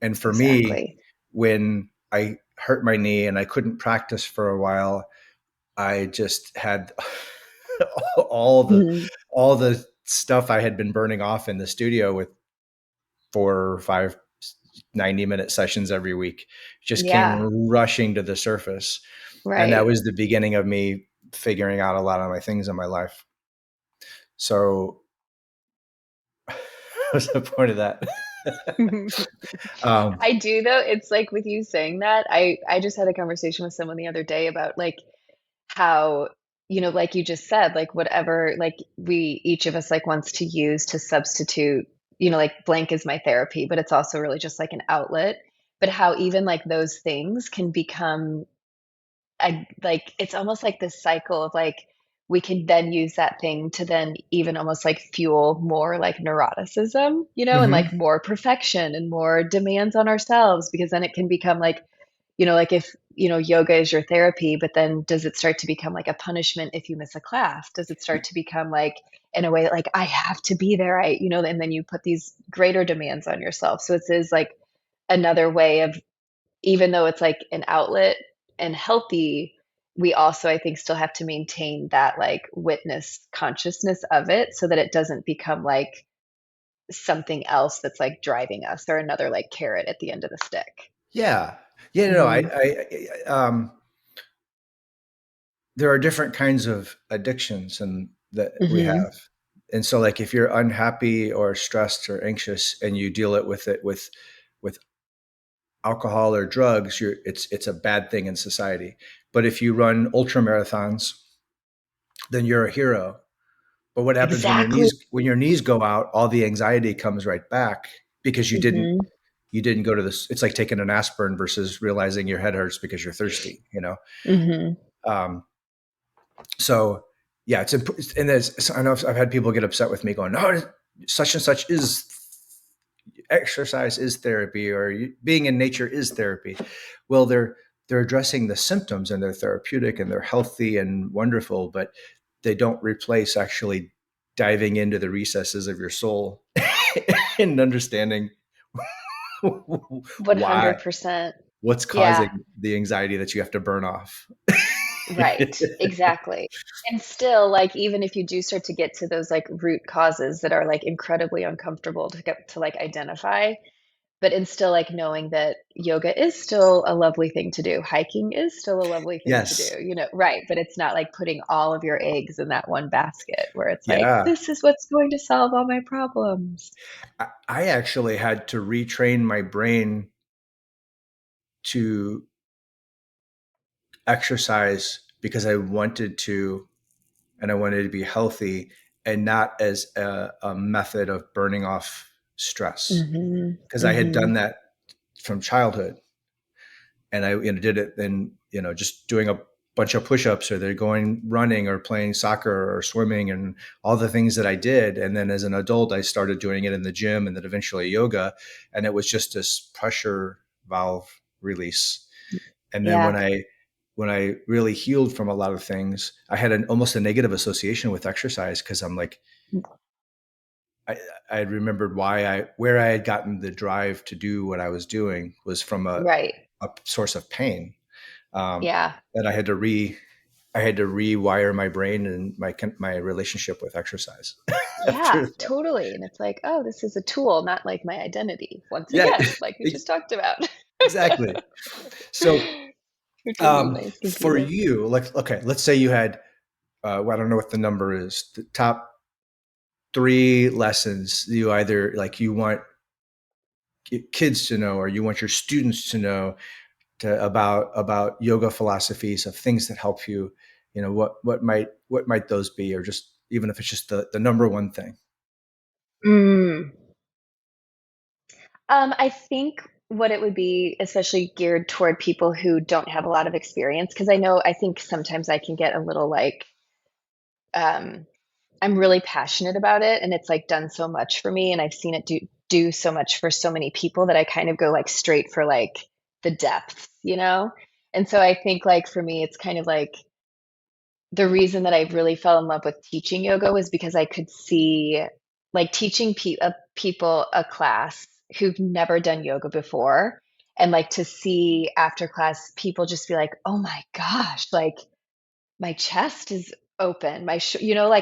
[SPEAKER 1] And for me,
[SPEAKER 2] exactly.
[SPEAKER 1] when I hurt my knee and I couldn't practice for a while, I just had all the,
[SPEAKER 2] Mhm.
[SPEAKER 1] all the stuff I had been burning off in the studio with 4 or 5 90-minute sessions every week just came
[SPEAKER 2] Yeah.
[SPEAKER 1] rushing to the surface. And that
[SPEAKER 2] Right.
[SPEAKER 1] was the beginning of me figuring out a lot of my things in my life. So what's the point of that? um,
[SPEAKER 2] I do though. It's like with you saying that, I just had a conversation with someone the other day about like how, like you just said, like whatever like we each of us like wants to use to substitute, like blank is my therapy, but it's also really just like an outlet. But how even like those things can become like it's almost like this cycle of like we can then use that thing to then even almost like fuel more like neuroticism, and
[SPEAKER 1] mhm.
[SPEAKER 2] like more perfection and more demands on ourselves, because then it can become like, like if, yoga is your therapy, but then does it start to become like a punishment if you miss a class? Does it start to become like in a way that like I have to be there, and then you put these greater demands on yourself. So it is like another way of, even though it's like an outlet and healthy, we also, I think, still have to maintain that like witness consciousness of it so that it doesn't become like something else that's like driving us or another like carrot at the end of the stick.
[SPEAKER 1] Yeah. Yeah. No,
[SPEAKER 2] Hmm.
[SPEAKER 1] there are different kinds of addictions and that we
[SPEAKER 2] Hmm.
[SPEAKER 1] have. And so like if you're unhappy or stressed or anxious and you deal with alcohol or drugs, it's a bad thing in society. But if you run ultra marathons, then you're a hero. But what happens
[SPEAKER 2] Exactly.
[SPEAKER 1] when your knees go out? All the anxiety comes right back because
[SPEAKER 2] Hmm.
[SPEAKER 1] you didn't go to this. It's like taking an aspirin versus realizing your head hurts because you're thirsty.
[SPEAKER 2] Hmm.
[SPEAKER 1] Um, so yeah, and there's I know I've had people get upset with me going, no, such and such is exercise is therapy or being in nature is therapy. Well, they're addressing the symptoms and they're therapeutic and they're healthy and wonderful, but they don't replace actually diving into the recesses of your soul and understanding why
[SPEAKER 2] 100%.
[SPEAKER 1] what's
[SPEAKER 2] Yeah.
[SPEAKER 1] causing the anxiety that you have to burn off.
[SPEAKER 2] Right. Exactly. And still, like, even if you do start to get to those like root causes that are like incredibly uncomfortable to get to like identify, but in still like knowing that yoga is still a lovely thing to do. Hiking is still a lovely thing to
[SPEAKER 1] Yes.
[SPEAKER 2] do, right. But it's not like putting all of your eggs in that one basket where it's like,
[SPEAKER 1] Yeah.
[SPEAKER 2] this is what's going to solve all my problems.
[SPEAKER 1] I actually had to retrain my brain to exercise because I wanted to, and I wanted to be healthy, and not as a method of burning off stress.
[SPEAKER 2] Hmm.
[SPEAKER 1] Because I had
[SPEAKER 2] Hmm.
[SPEAKER 1] done that from childhood, and I did it then, just doing a bunch of push-ups, or they're going running or playing soccer or swimming and all the things that I did. And then as an adult, I started doing it in the gym and then eventually yoga. And it was just this pressure valve release. And then
[SPEAKER 2] Yeah.
[SPEAKER 1] when I really healed from a lot of things, I had almost a negative association with exercise because I'm like, I, I remembered where I had gotten the drive to do what I was doing was from
[SPEAKER 2] Right.
[SPEAKER 1] a source of pain, um,
[SPEAKER 2] Yeah.
[SPEAKER 1] that I had to rewire my brain and my relationship with exercise
[SPEAKER 2] Yeah,
[SPEAKER 1] after that.
[SPEAKER 2] totally. And it's like, oh, this is a tool, not like my identity. Once
[SPEAKER 1] Yeah,
[SPEAKER 2] again, like we just talked about.
[SPEAKER 1] exactly. So,
[SPEAKER 2] Which is a nice
[SPEAKER 1] for
[SPEAKER 2] computer.
[SPEAKER 1] you, like, okay, let's say you had, well, I don't know what the number is, the top three lessons you either like you want kids to know or you want your students to know about yoga philosophies of things that help you. What might those be, or just even if it's just the number one thing.
[SPEAKER 2] Mm. I think what it would be, especially geared toward people who don't have a lot of experience, because I think sometimes I can get a little like, um, I'm really passionate about it, and it's like done so much for me, and I've seen it do so much for so many people that I kind of go like straight for like the depth. And so I think like for me, it's kind of like the reason that I really fell in love with teaching yoga was because I could see like teaching people a class who've never done yoga before, and like to see after class people just be like, "Oh my gosh, like my chest is open. Like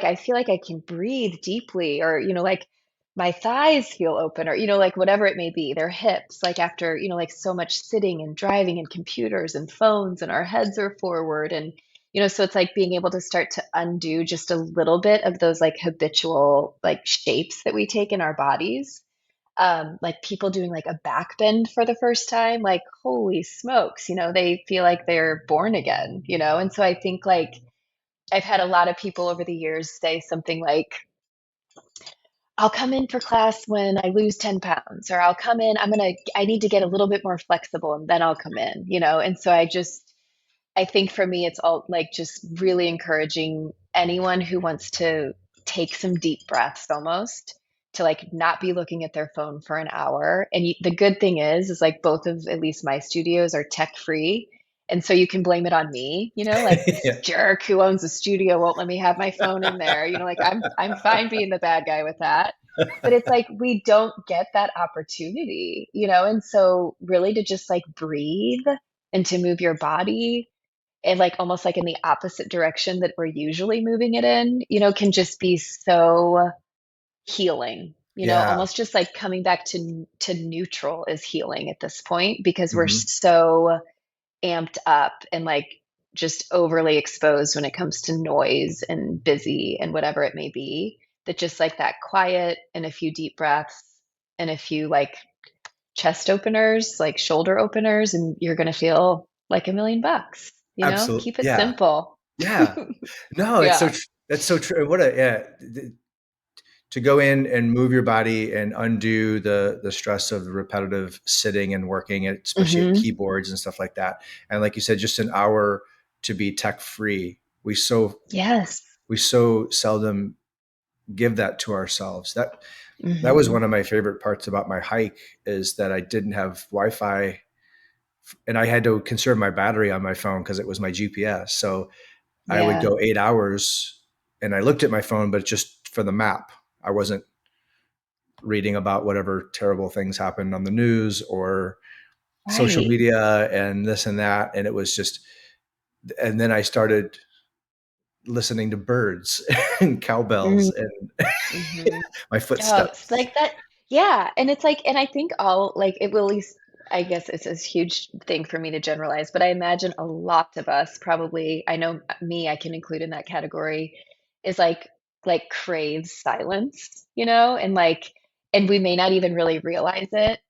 [SPEAKER 2] I feel like I can breathe deeply, or, like my thighs feel open, or, like whatever it may be, their hips, like after, like so much sitting and driving and computers and phones and our heads are forward. And, so it's like being able to start to undo just a little bit of those like habitual like shapes that we take in our bodies. Like people doing like a back bend for the first time, like holy smokes, they feel like they're born again, and so I think like I've had a lot of people over the years say something like, I'll come in for class when I lose 10 pounds, or I'll come in, I need to get a little bit more flexible and then I'll come in. And so I think for me, it's all like just really encouraging anyone who wants to take some deep breaths almost to like not be looking at their phone for an hour. And the good thing is like both of at least my studios are tech free. And so you can blame it on me, like this
[SPEAKER 1] Yeah.
[SPEAKER 2] jerk who owns a studio won't let me have my phone in there. Like I'm fine being the bad guy with that. But it's like we don't get that opportunity. And so really to just like breathe and to move your body and like almost like in the opposite direction that we're usually moving it in, can just be so healing.
[SPEAKER 1] Yeah.
[SPEAKER 2] Almost just like coming back to neutral is healing at this point because we're
[SPEAKER 1] Hmm.
[SPEAKER 2] so amped up and like just overly exposed when it comes to noise and busy and whatever it may be, that just like that quiet and a few deep breaths and a few like chest openers, like shoulder openers, and you're going to feel like $1 million.
[SPEAKER 1] Absolutely.
[SPEAKER 2] Keep it
[SPEAKER 1] Yeah.
[SPEAKER 2] simple.
[SPEAKER 1] Yeah. No,
[SPEAKER 2] Yeah.
[SPEAKER 1] that's so true. What a yeah. To go in and move your body and undo the stress of repetitive sitting and working, especially at
[SPEAKER 2] Hmm.
[SPEAKER 1] keyboards and stuff like that. And like you said, just an hour to be tech free.
[SPEAKER 2] Yes.
[SPEAKER 1] We so seldom give that to ourselves. That was
[SPEAKER 2] Hmm.
[SPEAKER 1] one of my favorite parts about my hike is that I didn't have Wi-Fi, and I had to conserve my battery on my phone because it was my GPS. So I would
[SPEAKER 2] Yeah.
[SPEAKER 1] go 8 hours and I looked at my phone, but just for the map. I wasn't reading about whatever terrible things happened on the news or social
[SPEAKER 2] Right.
[SPEAKER 1] media and this and that. And it was just, and then I started listening to birds and cowbells and
[SPEAKER 2] Mm-hmm.
[SPEAKER 1] my
[SPEAKER 2] Oh, it's
[SPEAKER 1] footsteps.
[SPEAKER 2] like that. Yeah, and it's like, and I think all like it will at least, I guess it's a huge thing for me to generalize, but I imagine a lot of us probably, I know me, I can include in that category, is like craves silence, and and we may not even really realize it.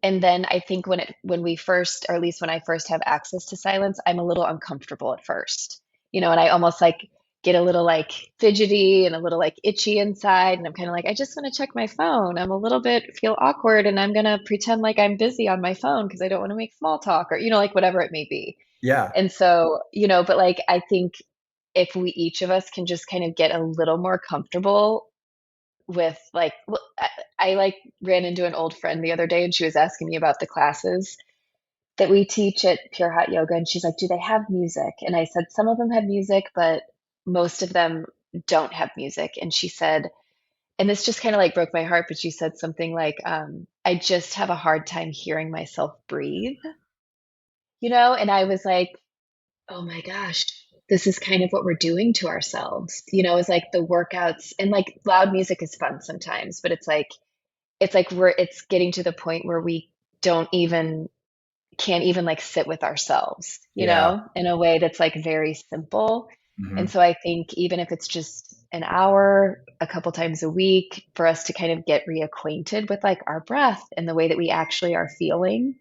[SPEAKER 2] And then I think when we first, or at least when I first have access to silence, I'm a little uncomfortable at first, and I almost like get a little like fidgety and a little like itchy inside. And I'm kind of like, I just want to check my phone. I'm a little bit feel awkward and I'm going to pretend like I'm busy on my phone because I don't want to make small talk or, like whatever it may be.
[SPEAKER 1] Yeah.
[SPEAKER 2] And so, but like, I think if we each of us can just kind of get a little more comfortable with like, well, I like ran into an old friend the other day and she was asking me about the classes that we teach at Pure Hot Yoga. And she's like, do they have music? And I said, some of them have music, but most of them don't have music. And she said, and this just kind of like broke my heart, but she said something like, I just have a hard time hearing myself breathe, And I was like, oh my gosh, this is kind of what we're doing to ourselves, is like the workouts and like loud music is fun sometimes, but it's like it's getting to the point where we don't even can't even like sit with ourselves,
[SPEAKER 1] Yeah.
[SPEAKER 2] in a way that's like very simple. And
[SPEAKER 1] Hmm.
[SPEAKER 2] so I think even if it's just an hour, a couple times a week, for us to kind of get reacquainted with like our breath and the way that we actually are feeling,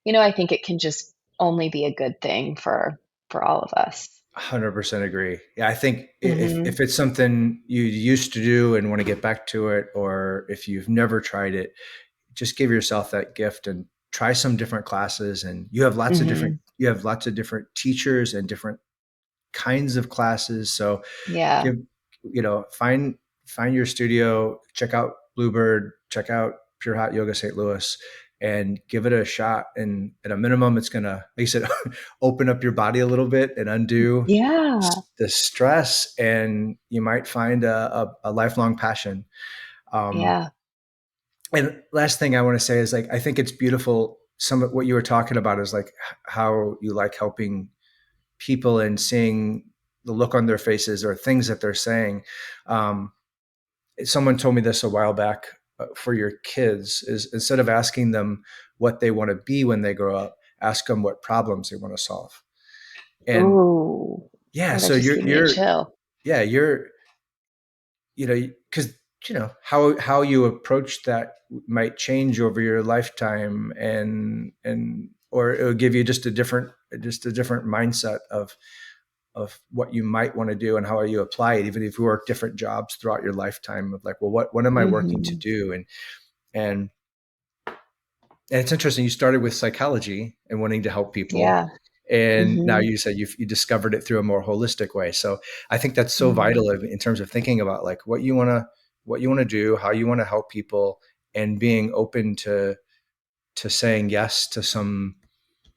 [SPEAKER 2] I think it can just only be a good thing for all of us.
[SPEAKER 1] 100% agree. Yeah, I think
[SPEAKER 2] Hmm.
[SPEAKER 1] if it's something you used to do and want to get back to it, or if you've never tried it, just give yourself that gift and try some different classes. And
[SPEAKER 2] Hmm.
[SPEAKER 1] you have lots of different teachers and different kinds of classes. So
[SPEAKER 2] Yeah.
[SPEAKER 1] give, find your studio, check out Bluebird, check out Pure Hot Yoga St. Louis, and give it a shot. And at a minimum, it's gonna, like you said, open up your body a little bit and undo
[SPEAKER 2] Yeah.
[SPEAKER 1] the stress, and you might find a lifelong passion. Um,
[SPEAKER 2] Yeah.
[SPEAKER 1] and last thing I want to say is, like, I think it's beautiful. Some of what you were talking about is like how you like helping people and seeing the look on their faces or things that they're saying. Um, Someone told me this a while back, for your kids, is instead of asking them what they want to be when they grow up, ask them what problems they want to solve. And
[SPEAKER 2] Ooh.
[SPEAKER 1] yeah,
[SPEAKER 2] Oh, that
[SPEAKER 1] so
[SPEAKER 2] just gave me a chill.
[SPEAKER 1] yeah, you're, because how you approach that might change over your lifetime, and or it'll give you just a different mindset of what you might want to do and how you apply it, even if you work different jobs throughout your lifetime, of like, well, what am I working to
[SPEAKER 2] Hmm.
[SPEAKER 1] do? And and it's interesting, you started with psychology and wanting to help people,
[SPEAKER 2] Yeah.
[SPEAKER 1] and now
[SPEAKER 2] Hmm.
[SPEAKER 1] you said you discovered it through a more holistic way. So I think that's so
[SPEAKER 2] Hmm.
[SPEAKER 1] vital in terms of thinking about like what you want to do, how you want to help people, and being open to saying yes to some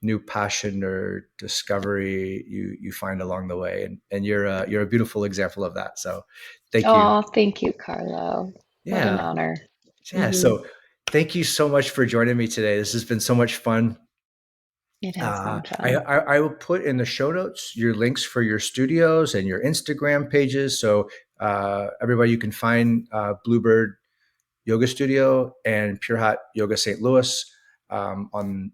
[SPEAKER 1] new passion or discovery you find along the way. And you're a beautiful example of that. So thank you.
[SPEAKER 2] Oh, thank you, Carlo. What an
[SPEAKER 1] Yeah.
[SPEAKER 2] honor.
[SPEAKER 1] Yeah.
[SPEAKER 2] Hmm.
[SPEAKER 1] So thank you so much for joining me today. This has been so much fun.
[SPEAKER 2] It has been fun.
[SPEAKER 1] I will put in the show notes your links for your studios and your Instagram pages. So everybody, you can find Bluebird Yoga Studio and Pure Hot Yoga St. Louis on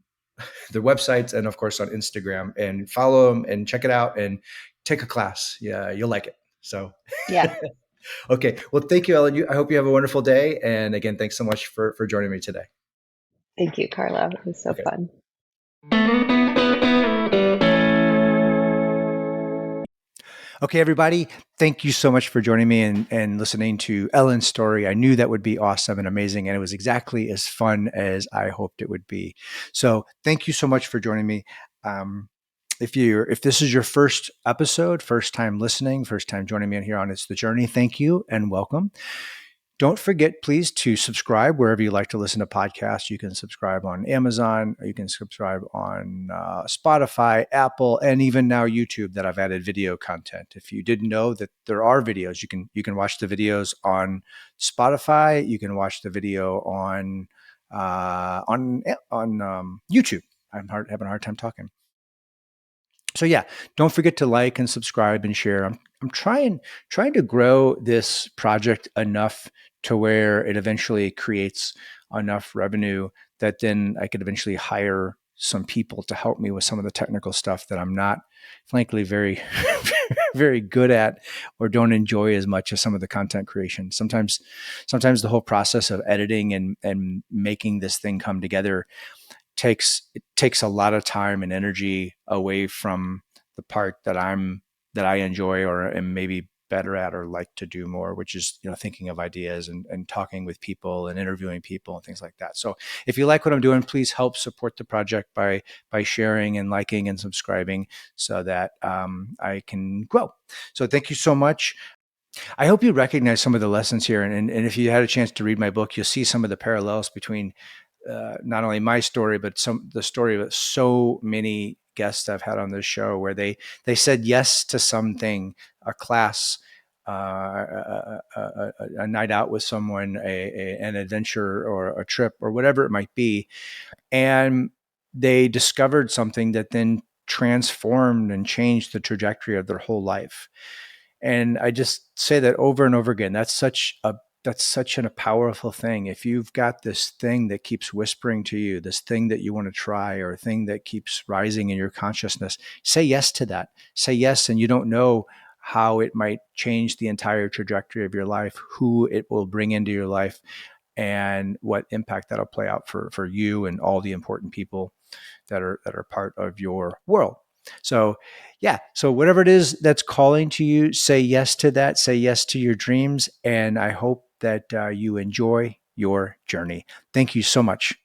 [SPEAKER 1] their websites, and of course on Instagram, and follow them and check it out and take a class. Yeah, you'll like it. So,
[SPEAKER 2] Yeah.
[SPEAKER 1] okay. Well, thank you, Ellen. I hope you have a wonderful day. And again, thanks so much for joining me today.
[SPEAKER 2] Thank you, Carlo. It was so
[SPEAKER 1] Okay.
[SPEAKER 2] fun.
[SPEAKER 1] Okay, everybody. Thank you so much for joining me and listening to Ellen's story. I knew that would be awesome and amazing, and it was exactly as fun as I hoped it would be. So, thank you so much for joining me. Um, if this is your first episode, first time listening, first time joining me in here on It's the Journey, thank you and welcome. Don't forget, please, to subscribe wherever you like to listen to podcasts. You can subscribe on Amazon, or you can subscribe on Spotify, Apple, and even now YouTube. That I've added video content. If you didn't know that there are videos, you can watch the videos on Spotify. You can watch the video on YouTube. Having a hard time talking. So yeah, don't forget to like and subscribe and share. I'm trying to grow this project enough to where it eventually creates enough revenue that then I could eventually hire some people to help me with some of the technical stuff that I'm not, frankly, very, very good at or don't enjoy as much as some of the content creation. Sometimes the whole process of editing and making this thing come together takes a lot of time and energy away from the part that I enjoy or am maybe better at or like to do more, which is, thinking of ideas and talking with people and interviewing people and things like that. So if you like what I'm doing, please help support the project by sharing and liking and subscribing so that I can grow. So thank you so much. I hope you recognize some of the lessons here. And if you had a chance to read my book, you'll see some of the parallels between not only my story, but the story of so many guests I've had on this show, where they said yes to something, a class, a night out with someone, an adventure, or a trip, or whatever it might be, and they discovered something that then transformed and changed the trajectory of their whole life. And I just say that over and over again. That's such a powerful thing. If you've got this thing that keeps whispering to you, this thing that you want to try, or a thing that keeps rising in your consciousness, say yes to that. Say yes, and you don't know how it might change the entire trajectory of your life, who it will bring into your life, and what impact that'll play out for you and all the important people that are part of your world. So yeah, so whatever it is that's calling to you, say yes to that, say yes to your dreams, and I hope that you enjoy your journey. Thank you so much.